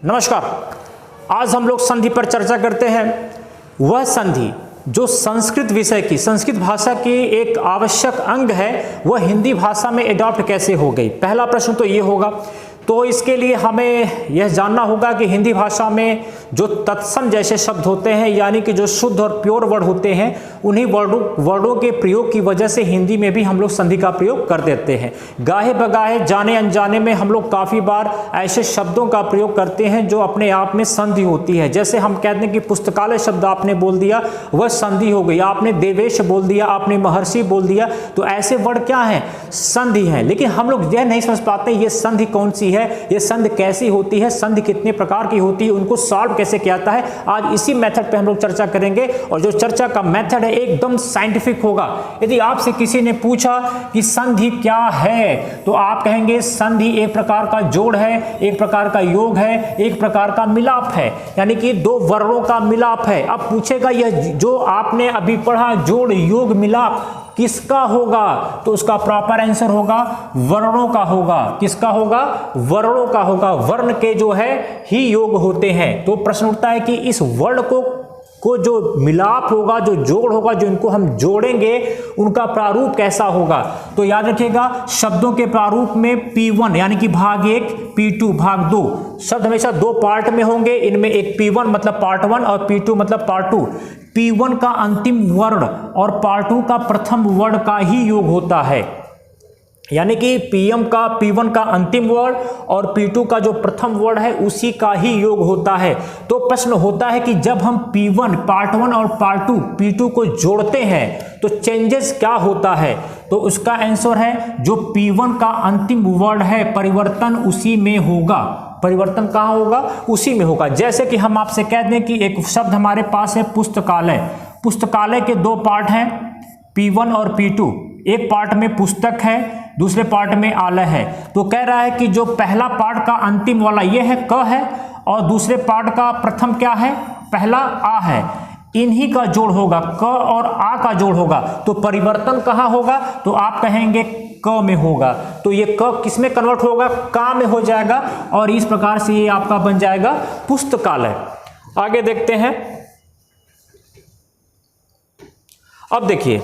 नमस्कार। आज हम लोग संधि पर चर्चा करते हैं। वह संधि जो संस्कृत विषय की, संस्कृत भाषा की एक आवश्यक अंग है, वह हिंदी भाषा में एडॉप्ट कैसे हो गई। पहला प्रश्न तो ये होगा। तो इसके लिए हमें यह जानना होगा कि हिंदी भाषा में जो तत्सम जैसे शब्द होते हैं, यानी कि जो शुद्ध और प्योर वर्ड होते हैं, उन्हीं वर्डों के प्रयोग की वजह से हिंदी में भी हम लोग संधि का प्रयोग कर देते हैं। गाहे बगाहे, जाने अनजाने में हम लोग काफ़ी बार ऐसे शब्दों का प्रयोग करते हैं जो अपने आप में संधि होती है। जैसे हम कहते हैं कि पुस्तकालय शब्द आपने बोल दिया, वह संधि हो गई। आपने देवेश बोल दिया, आपने महर्षि बोल दिया, तो ऐसे वर्ड क्या हैं? संधि हैं। लेकिन हम लोग यह नहीं समझ पाते ये संधि कौन सी है, ये संधि कैसी होती है, संधि कितने प्रकार की होती है, उनको सॉल्व कैसे किया जाता है। आज इसी मेथड पे हम लोग चर्चा करेंगे। और जो चर्चा का मेथड है एकदम साइंटिफिक होगा। यदि आपसे किसी ने पूछा कि संधि क्या है, तो आप कहेंगे संधि एक प्रकार का जोड़ है, एक प्रकार का योग है, एक प्रकार का मिलाप है, यानी कि दो वर्णों का मिलाप है। अब पूछेगा यह जो आपने अभी पढ़ा जोड़ योग मिलाप किसका होगा, तो उसका प्रॉपर आंसर होगा वर्णों का होगा। किसका होगा? वर्णों का होगा। वर्ण के जो है ही योग होते हैं। तो प्रश्न उठता है कि इस वर्ण को जो मिलाप होगा, जो जोड़ होगा, जो इनको हम जोड़ेंगे, उनका प्रारूप कैसा होगा। तो याद रखिएगा, शब्दों के प्रारूप में P1 यानी कि भाग 1, P2 भाग 2। शब्द हमेशा दो पार्ट में होंगे। इनमें एक P1 मतलब पार्ट 1 और P2 मतलब पार्ट 2। P1 का अंतिम वर्ण और पार्ट 2 का प्रथम वर्ण का ही योग होता है, यानी कि P1 का अंतिम वर्ड और P2 का जो प्रथम वर्ड है उसी का ही योग होता है। तो प्रश्न होता है कि जब हम P1 पार्ट 1 और पार्ट 2 P2 को जोड़ते हैं तो चेंजेस क्या होता है। तो उसका आंसर है जो P1 का अंतिम वर्ड है, परिवर्तन उसी में होगा। परिवर्तन कहाँ होगा? उसी में होगा। जैसे कि हम आपसे कह दें कि एक शब्द हमारे पास है पुस्तकालय। पुस्तकालय के दो पार्ट हैं, P1 और P2। एक पार्ट में पुस्तक है, दूसरे पार्ट में आलय है। तो कह रहा है कि जो पहला पार्ट का अंतिम वाला ये है क है, और दूसरे पार्ट का प्रथम क्या है? पहला आ है। इन्हीं का जोड़ होगा, क और आ का जोड़ होगा। तो परिवर्तन कहाँ होगा? तो आप कहेंगे क में होगा। तो ये क किस में कन्वर्ट होगा? का में हो जाएगा। और इस प्रकार से ये आपका बन जाएगा पुस्तकालय। आगे देखते हैं। अब देखिए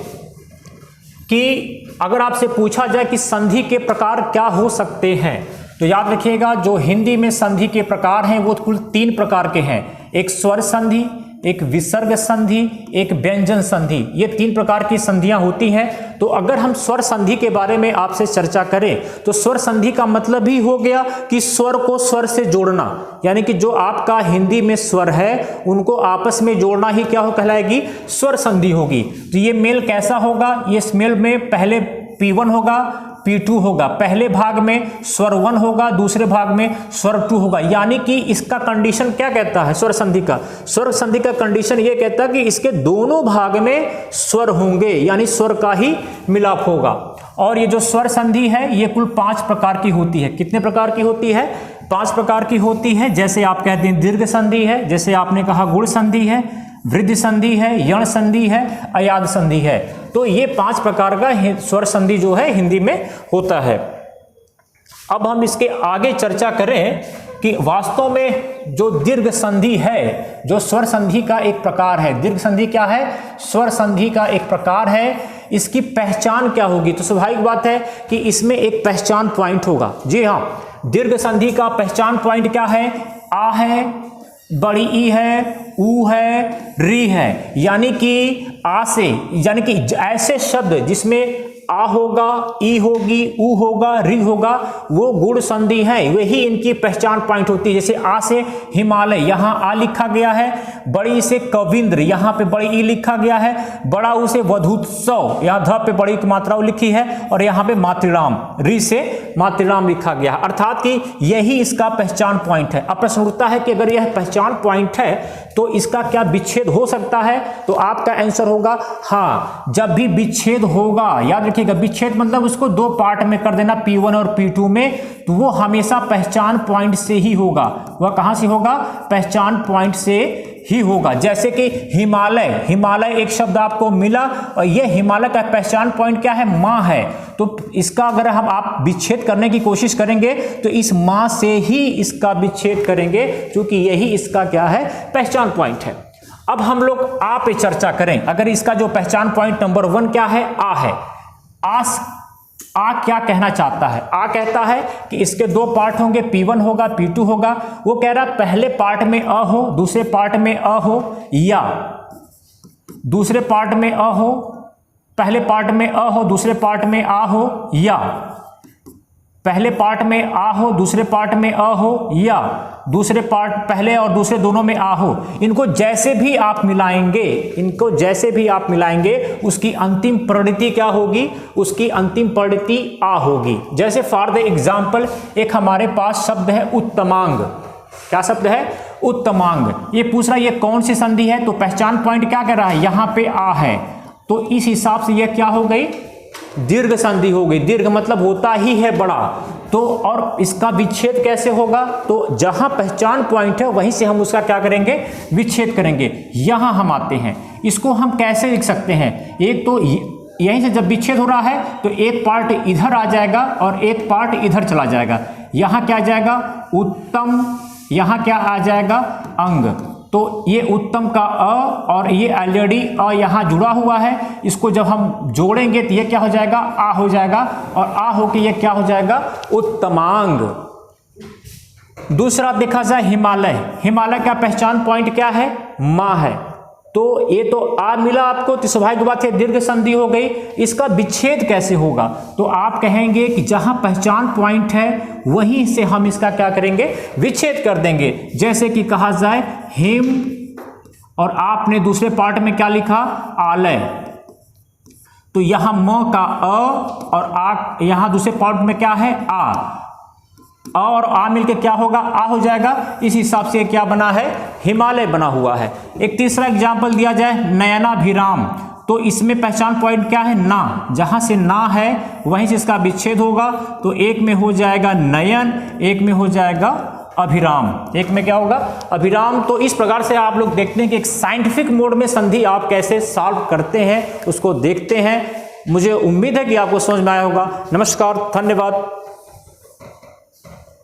कि अगर आपसे पूछा जाए कि संधि के प्रकार क्या हो सकते हैं, तो याद रखिएगा जो हिंदी में संधि के प्रकार हैं वो कुल 3 प्रकार के हैं। एक स्वर संधि, एक विसर्ग संधि, एक व्यंजन संधि। ये 3 प्रकार की संधियां होती हैं। तो अगर हम स्वर संधि के बारे में आपसे चर्चा करें तो स्वर संधि का मतलब ही हो गया कि स्वर को स्वर से जोड़ना, यानी कि जो आपका हिंदी में स्वर है उनको आपस में जोड़ना ही क्या हो कहलाएगी? स्वर संधि होगी। तो ये मेल कैसा होगा? ये मेल में पहले P1 होगा, P2 होगा। पहले भाग में स्वर 1 होगा, दूसरे भाग में स्वर 2 होगा। यानी कि इसका कंडीशन क्या कहता है स्वर संधि का? स्वर संधि का कंडीशन ये कहता है कि इसके दोनों भाग में स्वर होंगे, यानी स्वर का ही मिलाप होगा। और ये जो स्वर संधि है ये कुल 5 प्रकार की होती है। कितने प्रकार की होती है? 5 प्रकार की होती है। जैसे आप कहते हैं दीर्घ संधि है, जैसे आपने कहा गुण संधि है, वृद्धि संधि है, यण संधि है, अयाद संधि है। तो ये 5 प्रकार का स्वर संधि जो है हिंदी में होता है। अब हम इसके आगे चर्चा करें कि वास्तव में जो दीर्घ संधि है, जो स्वर संधि का एक प्रकार है। दीर्घ संधि क्या है? स्वर संधि का एक प्रकार है। इसकी पहचान क्या होगी? तो स्वाभाविक बात है कि इसमें एक पहचान पॉइंट होगा। जी हाँ, दीर्घ संधि का पहचान पॉइंट क्या है? आ है, बड़ी ई है, ऊ है, री है। यानी कि आ से, यानी कि ऐसे शब्द जिसमें आ होगा, ई होगी, ऊ होगा, री होगा, वो गुण संधि है। वही इनकी पहचान पॉइंट होती है। जैसे आ से हिमालय, यहाँ आ लिखा गया है। बड़ी से कविंद्र, यहाँ पे बड़ी ई लिखा गया है। बड़ा ऊ से वधूत्सव, यहाँ ध पे बड़ी की मात्रा लिखी है, और यहाँ पे मातृराम, री से मातृराम लिखा गया है। अर्थात कि यही इसका पहचान पॉइंट है। अब प्रश्न उठता है कि अगर यह पहचान पॉइंट है तो इसका क्या विच्छेद हो सकता है? तो आपका आंसर होगा हाँ। जब भी विच्छेद होगा, याद रखिएगा, विच्छेद मतलब उसको 2 पार्ट में कर देना P1 और P2 में, तो वो हमेशा पहचान पॉइंट से ही होगा। वह कहां से होगा? पहचान पॉइंट से ही होगा। जैसे कि हिमालय, हिमालय एक शब्द आपको मिला और यह हिमालय का पहचान पॉइंट क्या है, माँ है। तो इसका अगर आप विच्छेद करने की कोशिश करेंगे तो इस माँ से ही इसका विच्छेद करेंगे, क्योंकि यही इसका क्या है, पहचान पॉइंट है। अब हम लोग आ पे चर्चा करें। अगर इसका जो पहचान पॉइंट नंबर 1 क्या है, आ है। आ क्या कहना चाहता है, आ कहता है कि इसके 2 पार्ट होंगे, P1 होगा, P2 होगा। वो कह रहा पहले पार्ट में अ हो, दूसरे पार्ट में अ हो, या दूसरे पार्ट में अ हो, पहले पार्ट में अ हो, दूसरे पार्ट में आ हो, या पहले पार्ट में आ हो, दूसरे पार्ट में अ हो, या दूसरे पार्ट पहले और दूसरे दोनों में आ हो। इनको जैसे भी आप मिलाएंगे, इनको जैसे भी आप मिलाएंगे, उसकी अंतिम परिणति क्या होगी, उसकी अंतिम परिणति आ होगी। जैसे फॉर द एग्जाम्पल एक हमारे पास शब्द है उत्तमांग। क्या शब्द है, उत्तमांग। ये पूछ रहा है ये कौन सी संधि है, तो पहचान पॉइंट क्या कह रहा है, यहां पे आ है, तो इस हिसाब से यह क्या हो गई, दीर्घ संधि हो गई। दीर्घ मतलब होता ही है बड़ा। तो और इसका विच्छेद कैसे होगा, तो जहां पहचान पॉइंट है वहीं से हम उसका क्या करेंगे, विच्छेद करेंगे। यहां हम आते हैं, इसको हम कैसे लिख सकते हैं, एक तो यहीं से जब विच्छेद हो रहा है तो एक पार्ट इधर आ जाएगा और एक पार्ट इधर चला जाएगा। यहां क्या आ जाएगा, उत्तम, यहां क्या आ जाएगा, अंग। तो ये उत्तम का अ और ये ऑलरेडी अ यहाँ जुड़ा हुआ है, इसको जब हम जोड़ेंगे तो ये क्या हो जाएगा, आ हो जाएगा, और आ होके ये क्या हो जाएगा, उत्तमांग। दूसरा देखा जाए हिमालय। हिमालय का पहचान पॉइंट क्या है, माँ है। तो ये तो आ मिला आपको, तो स्वाभाविक बात है दीर्घ संधि हो गई। इसका विच्छेद कैसे होगा, तो आप कहेंगे कि जहां पहचान पॉइंट है वहीं से हम इसका क्या करेंगे, विच्छेद कर देंगे। जैसे कि कहा जाए हिम, और आपने दूसरे पार्ट में क्या लिखा, आलय, तो यहां म का अ और आ, यहां दूसरे पार्ट में क्या है, आ और आ मिलके क्या होगा, आ हो जाएगा। इस हिसाब से क्या बना है, हिमालय बना हुआ है। एक तीसरा एग्जाम्पल दिया जाए नयनाभिराम, तो इसमें पहचान पॉइंट क्या है, ना। जहां से ना है वहीं से इसका विच्छेद होगा, तो एक में हो जाएगा नयन, एक में हो जाएगा अभिराम। एक में क्या होगा, अभिराम। तो इस प्रकार से आप लोग देखते हैं कि एक साइंटिफिक मोड में संधि आप कैसे सॉल्व करते हैं, उसको देखते हैं। मुझे उम्मीद है कि आपको समझ में आया होगा। नमस्कार, धन्यवाद।